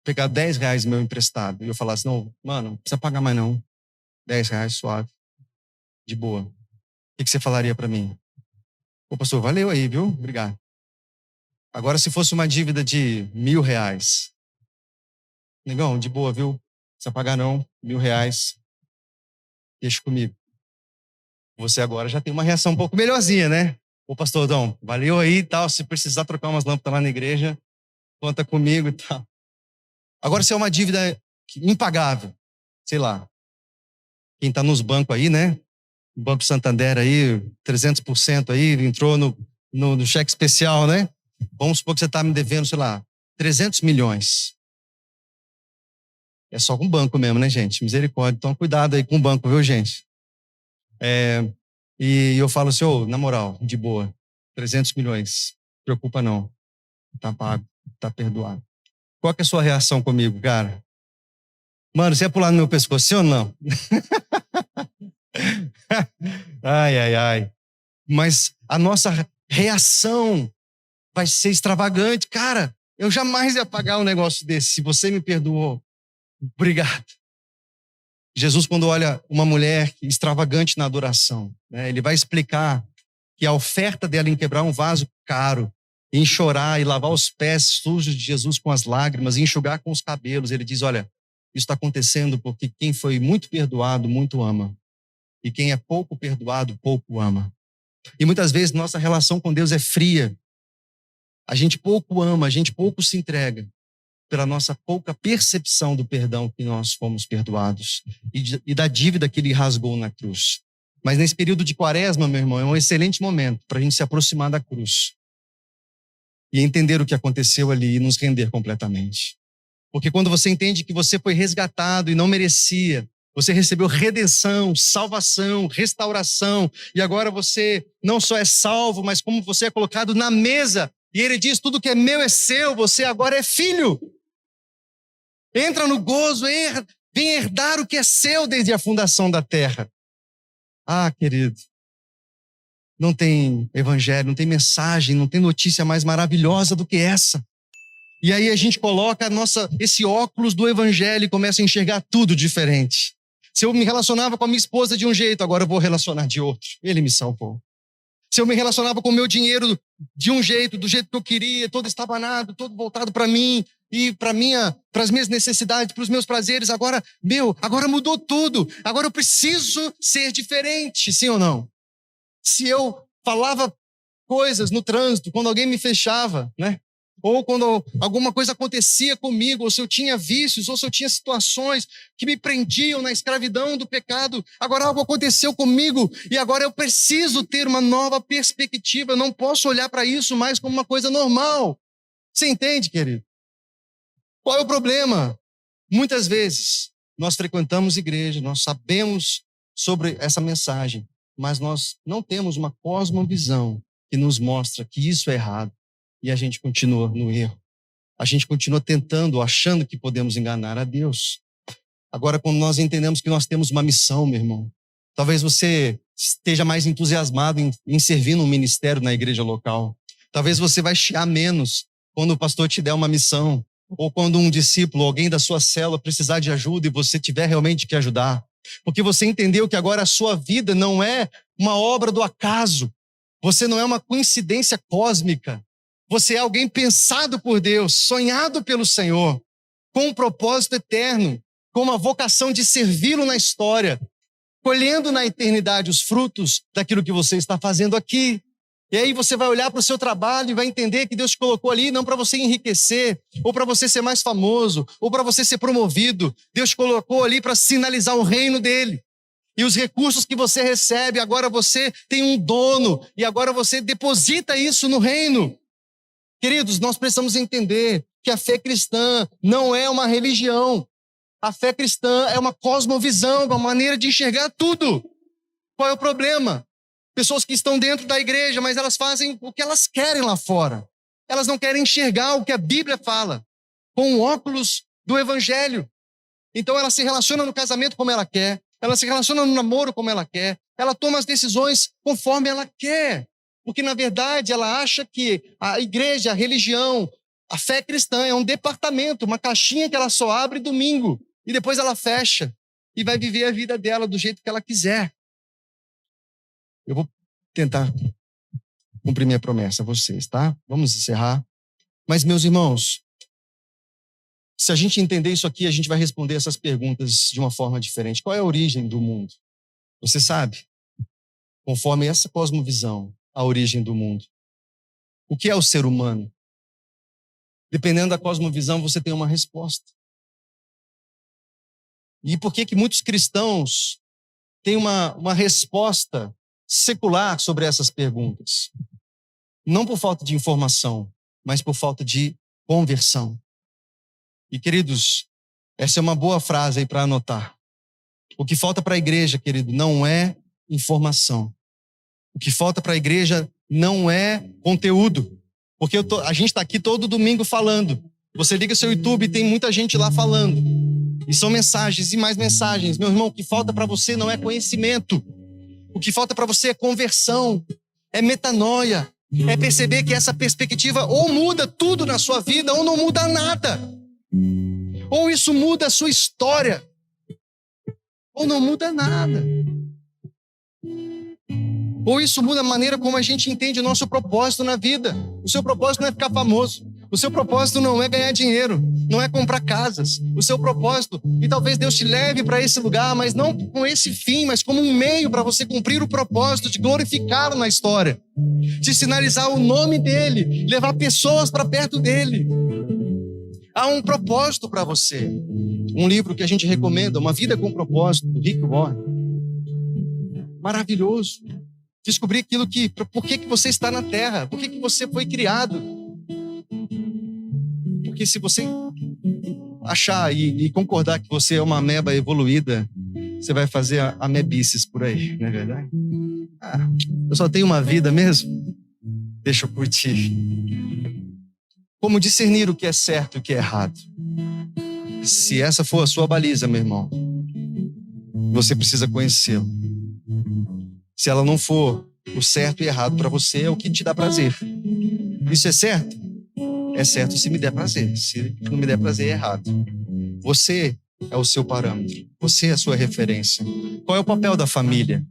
pegado R$10 meu emprestado e eu falasse, não, mano, não precisa pagar mais não. R$10, suave. De boa. O que você falaria para mim? Ô, pastor, valeu aí, viu? Obrigado. Agora, se fosse uma dívida de R$1.000, negão, de boa, viu? Não precisa pagar não, R$1.000, deixa comigo. Você agora já tem uma reação um pouco melhorzinha, né? Ô, pastor Dom, valeu aí e tal, se precisar trocar umas lâmpadas lá na igreja, conta comigo e tal. Agora, se é uma dívida impagável, sei lá, quem está nos bancos aí, né? O Banco Santander aí, 300% aí, entrou no cheque especial, né? Vamos supor que você está me devendo, sei lá, 300 milhões. É só com o banco mesmo, né, gente? Misericórdia. Então, cuidado aí com o banco, viu, gente? E eu falo assim, na moral, de boa, 300 milhões, não preocupa não. Tá pago, tá perdoado. Qual que é a sua reação comigo, cara? Mano, você ia pular no meu pescoço, sim ou não? Ai. Mas a nossa reação vai ser extravagante. Cara, eu jamais ia pagar um negócio desse. Se você me perdoou, obrigado. Jesus, quando olha uma mulher extravagante na adoração, né, ele vai explicar que a oferta dela em quebrar um vaso caro, em chorar e lavar os pés sujos de Jesus com as lágrimas, e enxugar com os cabelos, ele diz, olha, isso está acontecendo porque quem foi muito perdoado, muito ama. E quem é pouco perdoado, pouco ama. E muitas vezes nossa relação com Deus é fria. A gente pouco ama, a gente pouco se entrega pela nossa pouca percepção do perdão que nós fomos perdoados e da dívida que ele rasgou na cruz. Mas nesse período de quaresma, meu irmão, é um excelente momento para a gente se aproximar da cruz e entender o que aconteceu ali e nos render completamente. Porque quando você entende que você foi resgatado e não merecia, você recebeu redenção, salvação, restauração, e agora você não só é salvo, mas como você é colocado na mesa, e ele diz, tudo que é meu é seu, você agora é filho. Entra no gozo, vem herdar o que é seu desde a fundação da terra. Ah, querido, não tem evangelho, não tem mensagem, não tem notícia mais maravilhosa do que essa. E aí a gente coloca esse óculos do evangelho e começa a enxergar tudo diferente. Se eu me relacionava com a minha esposa de um jeito, agora eu vou relacionar de outro. Ele me salvou. Se eu me relacionava com o meu dinheiro de um jeito, do jeito que eu queria, todo estabanado, todo voltado para mim e para as minhas necessidades, para os meus prazeres, agora mudou tudo. Agora eu preciso ser diferente, sim ou não? Se eu falava coisas no trânsito, quando alguém me fechava, né? Ou quando alguma coisa acontecia comigo, ou se eu tinha vícios, ou se eu tinha situações que me prendiam na escravidão do pecado, agora algo aconteceu comigo e agora eu preciso ter uma nova perspectiva, eu não posso olhar para isso mais como uma coisa normal. Você entende, querido? Qual é o problema? Muitas vezes nós frequentamos igreja, nós sabemos sobre essa mensagem, mas nós não temos uma cosmovisão que nos mostra que isso é errado. E a gente continua no erro. A gente continua tentando, achando que podemos enganar a Deus. Agora, quando nós entendemos que nós temos uma missão, meu irmão, Talvez você esteja mais entusiasmado em servir num ministério na igreja local. Talvez você vai chiar menos quando o pastor te der uma missão, ou quando um discípulo, alguém da sua célula precisar de ajuda e você tiver realmente que ajudar. Porque você entendeu que agora a sua vida não é uma obra do acaso. Você não é uma coincidência cósmica. Você é alguém pensado por Deus, sonhado pelo Senhor, com um propósito eterno, com uma vocação de servi-lo na história, colhendo na eternidade os frutos daquilo que você está fazendo aqui. E aí você vai olhar para o seu trabalho e vai entender que Deus te colocou ali não para você enriquecer, ou para você ser mais famoso, ou para você ser promovido. Deus te colocou ali para sinalizar o reino dele. E os recursos que você recebe, agora você tem um dono, e agora você deposita isso no reino. Queridos, nós precisamos entender que a fé cristã não é uma religião. A fé cristã é uma cosmovisão, uma maneira de enxergar tudo. Qual é o problema? Pessoas que estão dentro da igreja, mas elas fazem o que elas querem lá fora. Elas não querem enxergar o que a Bíblia fala, com o óculos do evangelho. Então ela se relaciona no casamento como ela quer, ela se relaciona no namoro como ela quer, ela toma as decisões conforme ela quer. Porque, na verdade, ela acha que a igreja, a religião, a fé cristã é um departamento, uma caixinha que ela só abre domingo. E depois ela fecha e vai viver a vida dela do jeito que ela quiser. Eu vou tentar cumprir minha promessa a vocês, tá? Vamos encerrar. Mas, meus irmãos, se a gente entender isso aqui, a gente vai responder essas perguntas de uma forma diferente. Qual é a origem do mundo? Você sabe? Conforme essa cosmovisão, a origem do mundo. O que é o ser humano? Dependendo da cosmovisão, você tem uma resposta. E por que muitos cristãos têm uma resposta secular sobre essas perguntas? Não por falta de informação, mas por falta de conversão. E, queridos, essa é uma boa frase aí para anotar. O que falta para a igreja, querido, não é informação. O que falta para a igreja não é conteúdo. Porque a gente está aqui todo domingo falando. Você liga seu YouTube e tem muita gente lá falando. E são mensagens e mais mensagens. Meu irmão, o que falta para você não é conhecimento. O que falta para você é conversão, é metanoia, é perceber que essa perspectiva ou muda tudo na sua vida ou não muda nada. Ou isso muda a sua história, ou não muda nada. Ou isso muda a maneira como a gente entende o nosso propósito na vida. O seu propósito não é ficar famoso. O seu propósito não é ganhar dinheiro, não é comprar casas. O seu propósito, e talvez Deus te leve para esse lugar, mas não com esse fim, mas como um meio para você cumprir o propósito de glorificá-lo na história, de sinalizar o nome dele, levar pessoas para perto dele. Há um propósito para você. Um livro que a gente recomenda, Uma Vida com Propósito, do Rick Warren. Maravilhoso. Descobrir aquilo por que você está na Terra, por que você foi criado. Porque se você achar e concordar que você é uma ameba evoluída, você vai fazer amebices por aí, não é verdade? Eu só tenho uma vida mesmo? Deixa eu curtir. Como discernir o que é certo e o que é errado? Se essa for a sua baliza, meu irmão, você precisa conhecê-lo. Se ela não for o certo e errado para você, é o que te dá prazer. Isso é certo? É certo se me der prazer. Se não me der prazer, é errado. Você é o seu parâmetro. Você é a sua referência. Qual é o papel da família?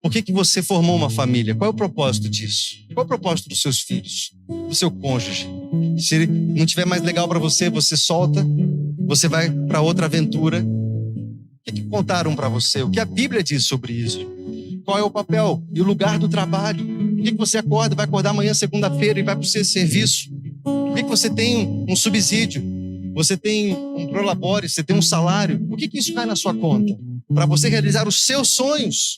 Por que você formou uma família? Qual é o propósito disso? Qual é o propósito dos seus filhos? Do seu cônjuge? Se não tiver mais legal para você, você solta, você vai para outra aventura. O que contaram para você? O que a Bíblia diz sobre isso? Qual é o papel e o lugar do trabalho? Por que você acorda, vai acordar amanhã, segunda-feira, e vai para o seu serviço? Por que você tem um subsídio? Você tem um prolabore, você tem um salário? Por que isso cai na sua conta? Para você realizar os seus sonhos.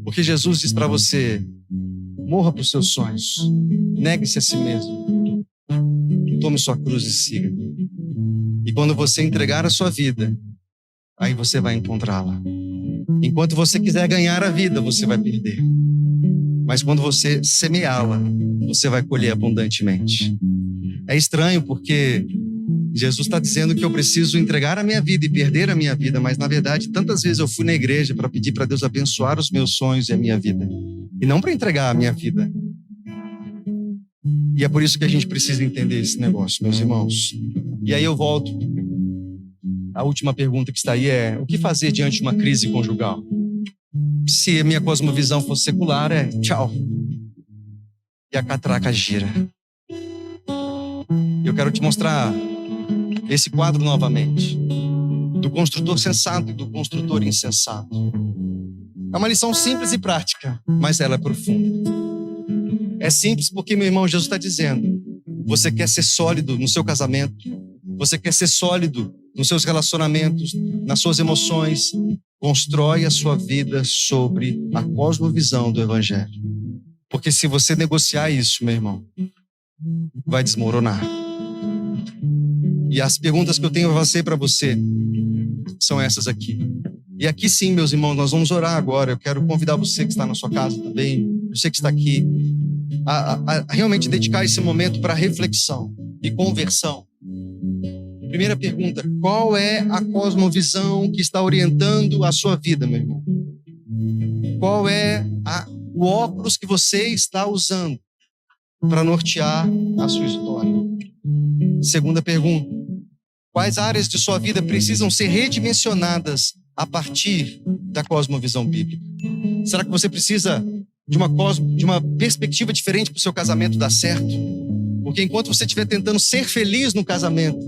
Porque Jesus diz para você: morra para os seus sonhos, negue-se a si mesmo, tome sua cruz e siga. E quando você entregar a sua vida, aí você vai encontrá-la. Enquanto você quiser ganhar a vida, você vai perder. Mas quando você semeá-la, você vai colher abundantemente. É estranho porque Jesus está dizendo que eu preciso entregar a minha vida e perder a minha vida, mas na verdade tantas vezes eu fui na igreja para pedir para Deus abençoar os meus sonhos e a minha vida, e não para entregar a minha vida. E é por isso que a gente precisa entender esse negócio, meus irmãos. E aí eu volto. A última pergunta que está aí é: o que fazer diante de uma crise conjugal? Se a minha cosmovisão fosse secular, é tchau. E a catraca gira. Eu quero te mostrar esse quadro novamente, do construtor sensato e do construtor insensato. É uma lição simples e prática, mas ela é profunda. É simples porque, meu irmão, Jesus está dizendo: você quer ser sólido no seu casamento, você quer ser sólido nos seus relacionamentos, nas suas emoções, constrói a sua vida sobre a cosmovisão do Evangelho. Porque se você negociar isso, meu irmão, vai desmoronar. E as perguntas que eu tenho a fazer para você são essas aqui. E aqui sim, meus irmãos, nós vamos orar agora. Eu quero convidar você que está na sua casa também, você que está aqui, a realmente dedicar esse momento para reflexão e conversão. Primeira pergunta: qual é a cosmovisão que está orientando a sua vida, meu irmão? Qual é o óculos que você está usando para nortear a sua história? Segunda pergunta: quais áreas de sua vida precisam ser redimensionadas a partir da cosmovisão bíblica? Será que você precisa de uma perspectiva diferente para o seu casamento dar certo? Porque enquanto você estiver tentando ser feliz no casamento,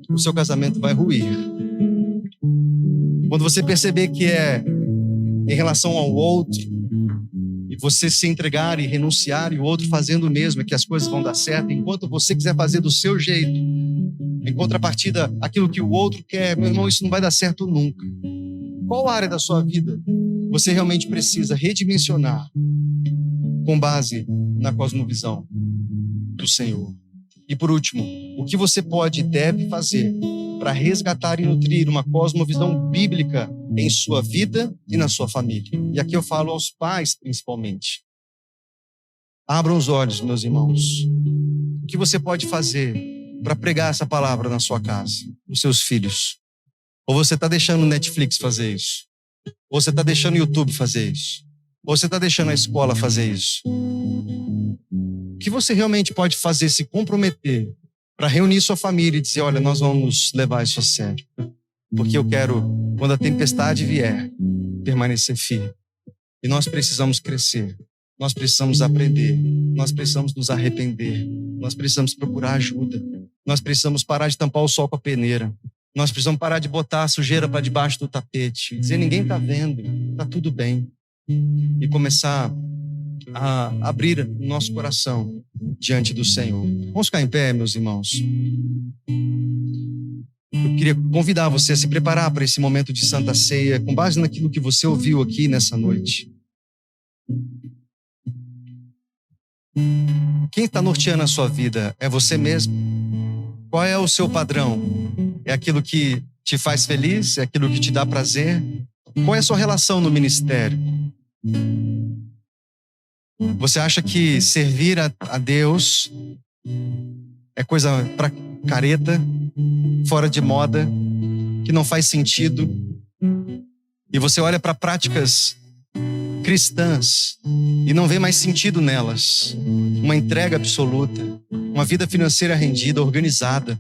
o seu casamento vai ruir. Quando você perceber que é em relação ao outro, e você se entregar e renunciar, e o outro fazendo o mesmo, é que as coisas vão dar certo. Enquanto você quiser fazer do seu jeito, em contrapartida aquilo que o outro quer, meu irmão, isso não vai dar certo nunca. Qual área da sua vida você realmente precisa redimensionar com base na cosmovisão do Senhor? E por último, o que você pode e deve fazer para resgatar e nutrir uma cosmovisão bíblica em sua vida e na sua família? E aqui eu falo aos pais principalmente. Abram os olhos, meus irmãos. O que você pode fazer para pregar essa palavra na sua casa, nos seus filhos? Ou você está deixando o Netflix fazer isso? Ou você está deixando o YouTube fazer isso? Ou você está deixando a escola fazer isso? O que você realmente pode fazer, se comprometer para reunir sua família e dizer: olha, nós vamos levar isso a sério, porque eu quero, quando a tempestade vier, permanecer firme. E nós precisamos crescer, nós precisamos aprender, nós precisamos nos arrepender, nós precisamos procurar ajuda, nós precisamos parar de tampar o sol com a peneira, nós precisamos parar de botar a sujeira para debaixo do tapete e dizer: ninguém está vendo, está tudo bem, e começar a abrir o nosso coração diante do Senhor. Vamos ficar em pé, meus irmãos. Eu queria convidar você a se preparar para esse momento de Santa Ceia, com base naquilo que você ouviu aqui nessa noite. Quem está norteando a sua vida é você mesmo? Qual é o seu padrão? É aquilo que te faz feliz? É aquilo que te dá prazer? Qual é a sua relação no ministério? Você acha que servir a Deus é coisa para careta, fora de moda, que não faz sentido? E você olha para práticas cristãs e não vê mais sentido nelas. Uma entrega absoluta, uma vida financeira rendida, organizada.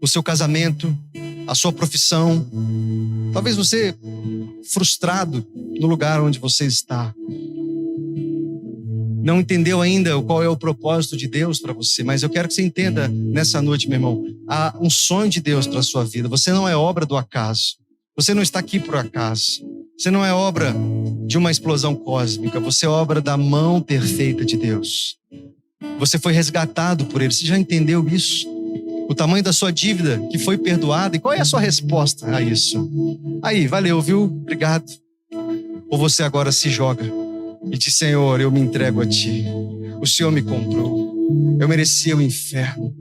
O seu casamento, a sua profissão. Talvez você frustrado no lugar onde você está. Não entendeu ainda qual é o propósito de Deus para você, mas eu quero que você entenda nessa noite, meu irmão, há um sonho de Deus para a sua vida. Você não é obra do acaso. Você não está aqui por acaso. Você não é obra de uma explosão cósmica. Você é obra da mão perfeita de Deus. Você foi resgatado por Ele. Você já entendeu isso? O tamanho da sua dívida que foi perdoada. E qual é a sua resposta a isso? Aí, valeu, viu? Obrigado. Ou você agora se joga e diz: Senhor, eu me entrego a Ti. O Senhor me comprou. Eu merecia o inferno.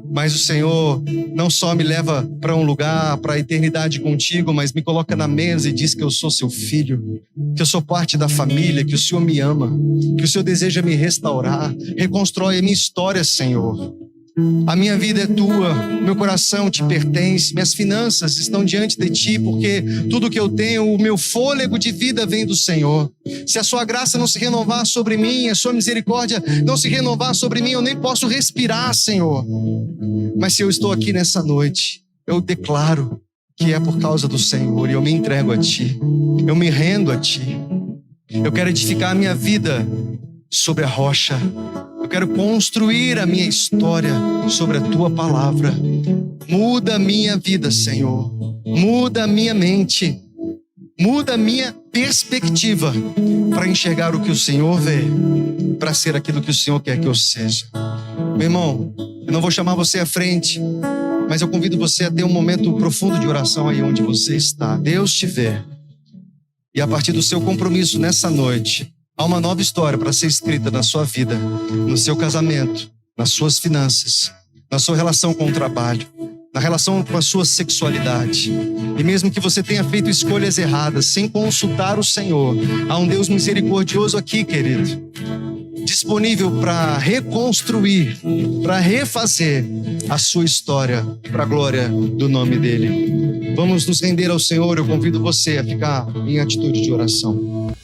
Mas o Senhor não só me leva para um lugar, para a eternidade contigo, mas me coloca na mesa e diz que eu sou seu filho, que eu sou parte da família, que o Senhor me ama, que o Senhor deseja me restaurar. Reconstrói a minha história, Senhor. A minha vida é tua, meu coração te pertence, minhas finanças estão diante de ti, porque tudo que eu tenho, o meu fôlego de vida vem do Senhor. Se a sua graça não se renovar sobre mim, a sua misericórdia não se renovar sobre mim, eu nem posso respirar, Senhor. Mas se eu estou aqui nessa noite, eu declaro que é por causa do Senhor e eu me entrego a ti, eu me rendo a ti. Eu quero edificar a minha vida sobre a rocha. Eu quero construir a minha história sobre a tua palavra. Muda a minha vida, Senhor. Muda a minha mente. Muda a minha perspectiva para enxergar o que o Senhor vê, para ser aquilo que o Senhor quer que eu seja. Meu irmão, eu não vou chamar você à frente, mas eu convido você a ter um momento profundo de oração aí onde você está. Deus te vê. E a partir do seu compromisso nessa noite, há uma nova história para ser escrita na sua vida, no seu casamento, nas suas finanças, na sua relação com o trabalho, na relação com a sua sexualidade. E mesmo que você tenha feito escolhas erradas, sem consultar o Senhor, há um Deus misericordioso aqui, querido, disponível para reconstruir, para refazer a sua história para a glória do nome dele. Vamos nos render ao Senhor. Eu convido você a ficar em atitude de oração.